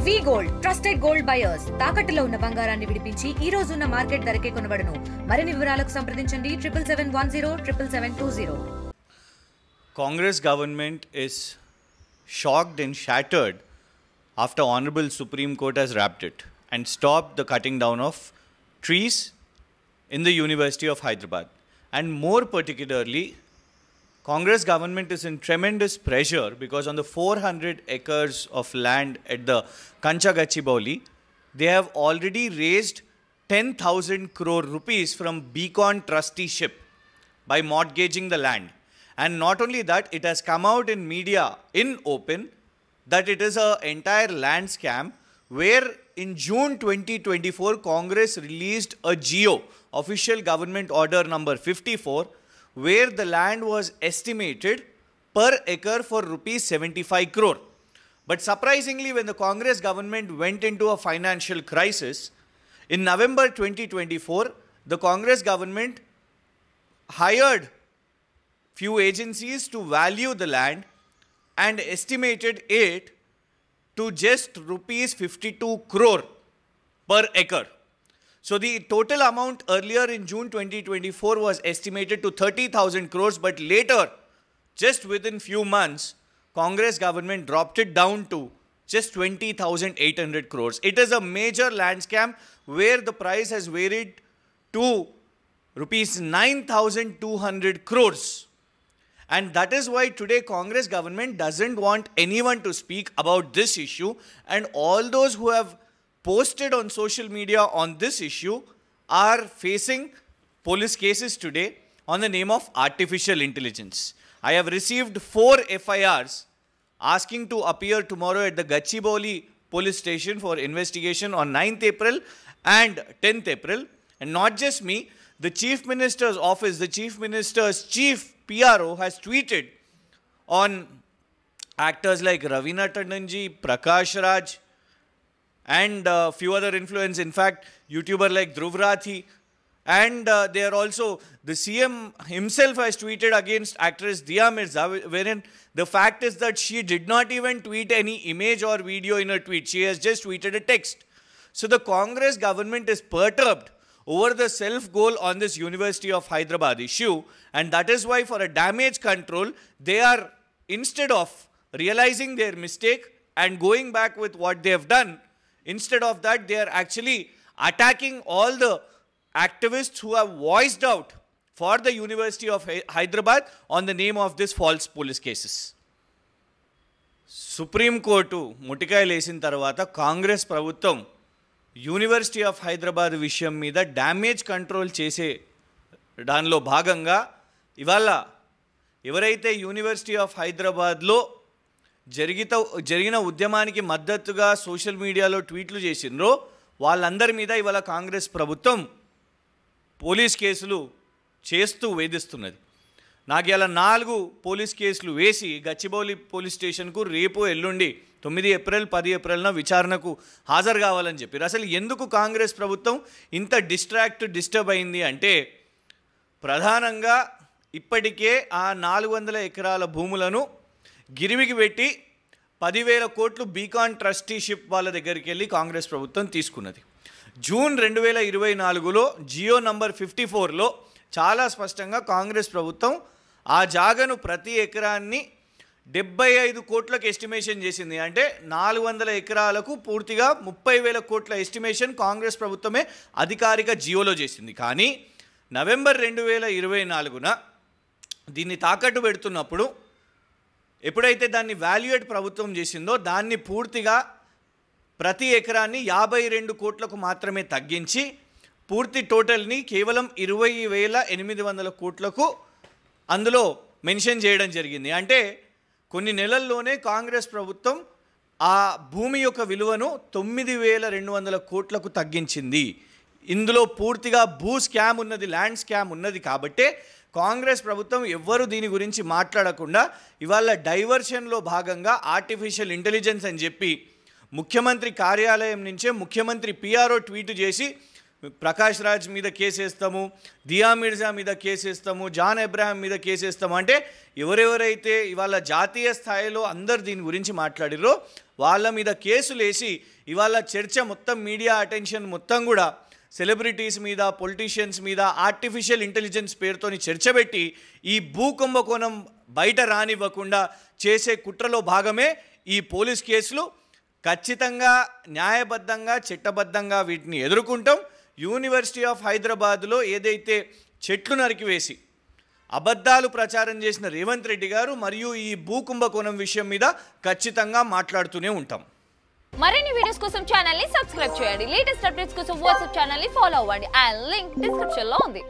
వి gold trusted gold buyers తాకట్టులో ఉన్న బంగారాన్ని విడిపించి ఈ రోజు ఉన్న మార్కెట్ ధరకే కొనబడును. మరిన్ని వివరాలకు సంప్రదించండి 77107720. Congress government is shocked and shattered after Honorable Supreme Court has wrapped it and stopped the cutting down of trees in the University of Hyderabad. And more particularly, Congress government is in tremendous pressure because on the 400 acres of land at the Kancha Gachibowli, they have already raised 10,000 crore rupees from Beacon trusteeship by mortgaging the land. And not only that, it has come out in media in open that it is an entire land scam where in June 2024, Congress released a GO, official government order number 54, where the land was estimated per acre for rupees 75 crore. But surprisingly, when the Congress government went into a financial crisis, in November 2024, the Congress government hired few agencies to value the land and estimated it to just rupees 52 crore per acre. So the total amount earlier in June 2024 was estimated to 30,000 crores, but later, just within few months, Congress government dropped it down to just 20,800 crores. It is a major land scam where the price has varied to rupees 9,200 crores. And that is why today Congress government doesn't want anyone to speak about this issue, and all those who have posted on social media on this issue are facing police cases today on the name of artificial intelligence. I have received 4 FIRs asking to appear tomorrow at the Gachibowli police station for investigation on 9th April and 10th April. And not just me, the Chief Minister's office, the Chief Minister's chief PRO has tweeted on actors like Ravina Tandonji, Prakash Raj, and few other influencers, in fact, YouTuber like Dhruv Rathi, and they are also, the CM himself has tweeted against actress Diya Mirza, wherein the fact is that she did not even tweet any image or video in her tweet. She has just tweeted a text. So the Congress government is perturbed over the self-goal on this University of Hyderabad issue, and that is why for a damage control, they are, instead of realizing their mistake and going back with what they have done, instead of that, they are actually attacking all the activists who have voiced out for the University of Hyderabad on the name of this false police cases. Supreme Court ముటికాయలు వేసిన తర్వాత కాంగ్రెస్ ప్రభుత్వం university of Hyderabad విషయం మీద damage control చేసే దానిలో భాగంగా ఇవాళ ఎవరైతే యూనివర్సిటీ ఆఫ్ హైదరాబాద్లో జరిగిన ఉద్యమానికి మద్దతుగా సోషల్ మీడియాలో ట్వీట్లు చేసిండ్రో వాళ్ళందరి మీద ఇవాళ కాంగ్రెస్ ప్రభుత్వం పోలీస్ కేసులు చేస్తూ వేధిస్తున్నది. నాకు ఇలా 4 పోలీస్ కేసులు వేసి గచ్చిబౌలి పోలీస్ స్టేషన్కు రేపు ఎల్లుండి 9 ఏప్రిల్ 10 ఏప్రిల్న విచారణకు హాజరు కావాలని చెప్పారు. అసలు ఎందుకు కాంగ్రెస్ ప్రభుత్వం ఇంత డిస్టర్బ్ అయింది అంటే, ప్రధానంగా ఇప్పటికే ఆ 400 ఎకరాల భూములను గిరివికి పెట్టి 10,000 కోట్లు బీకాన్ ట్రస్టీషిప్ వాళ్ళ దగ్గరికి వెళ్ళి కాంగ్రెస్ ప్రభుత్వం తీసుకున్నది. జూన్ 2024లో జియో నంబర్ 54లో చాలా స్పష్టంగా కాంగ్రెస్ ప్రభుత్వం ఆ జాగను ప్రతి ఎకరాన్ని 75 కోట్లకు ఎస్టిమేషన్ చేసింది. అంటే 400 ఎకరాలకు పూర్తిగా 30,000 కోట్ల ఎస్టిమేషన్ కాంగ్రెస్ ప్రభుత్వమే అధికారిక జియోలో చేసింది. కానీ నవంబర్ 2024న దీన్ని తాకట్టు పెడుతున్నప్పుడు ఎప్పుడైతే దాన్ని వాల్యుయేట్ ప్రభుత్వం చేసిందో దాన్ని పూర్తిగా ప్రతి ఎకరాన్ని 52 కోట్లకు మాత్రమే తగ్గించి పూర్తి టోటల్ని కేవలం 20,800 కోట్లకు అందులో మెన్షన్ చేయడం జరిగింది. అంటే కొన్ని నెలల్లోనే కాంగ్రెస్ ప్రభుత్వం ఆ భూమి యొక్క విలువను 9,200 కోట్లకు తగ్గించింది. ఇందులో పూర్తిగా భూ స్కామ్ ఉన్నది, ల్యాండ్ స్కామ్ ఉన్నది. కాబట్టే కాంగ్రెస్ ప్రభుత్వం ఎవ్వరూ దీని గురించి మాట్లాడకుండా ఇవాళ డైవర్షన్లో భాగంగా ఆర్టిఫిషియల్ ఇంటెలిజెన్స్ అని చెప్పి ముఖ్యమంత్రి కార్యాలయం నుంచే ముఖ్యమంత్రి పిఆర్ఓ ట్వీట్ చేసి ప్రకాష్ రాజ్ మీద కేసేస్తాము, దియా మిర్జా మీద కేసేస్తాము, జాన్ అబ్రహాం మీద కేసేస్తాము అంటే ఎవరెవరైతే ఇవాళ జాతీయ స్థాయిలో అందరు దీని గురించి మాట్లాడిరో వాళ్ళ మీద కేసులు వేసి ఇవాళ చర్చ మొత్తం మీడియా అటెన్షన్ మొత్తం కూడా సెలబ్రిటీస్ మీద, పొలిటీషియన్స్ మీద ఆర్టిఫిషియల్ ఇంటెలిజెన్స్ పేరుతోని చర్చ పెట్టి ఈ భూకుంభకోణం బయట రానివ్వకుండా చేసే కుట్రలో భాగమే ఈ పోలీస్ కేసులు. ఖచ్చితంగా న్యాయబద్ధంగా చట్టబద్ధంగా వీటిని ఎదుర్కొంటాం. యూనివర్సిటీ ఆఫ్ హైదరాబాద్లో ఏదైతే చెట్లు నరికివేసి అబద్ధాలు ప్రచారం చేసిన రేవంత్ రెడ్డి గారు మరియు ఈ భూకుంభకోణం విషయం మీద ఖచ్చితంగా మాట్లాడుతూనే ఉంటాం. మరిన్ని వీడియోస్ కోసం ఛానల్ ని సబ్స్క్రైబ్ చేయండి. లేటెస్ట్ అప్డేట్స్ కోసం వాట్సాప్ ఛానల్ ని ఫాలో అవ్వండి. ఆ లింక్ డిస్క్రిప్షన్ లో ఉంది.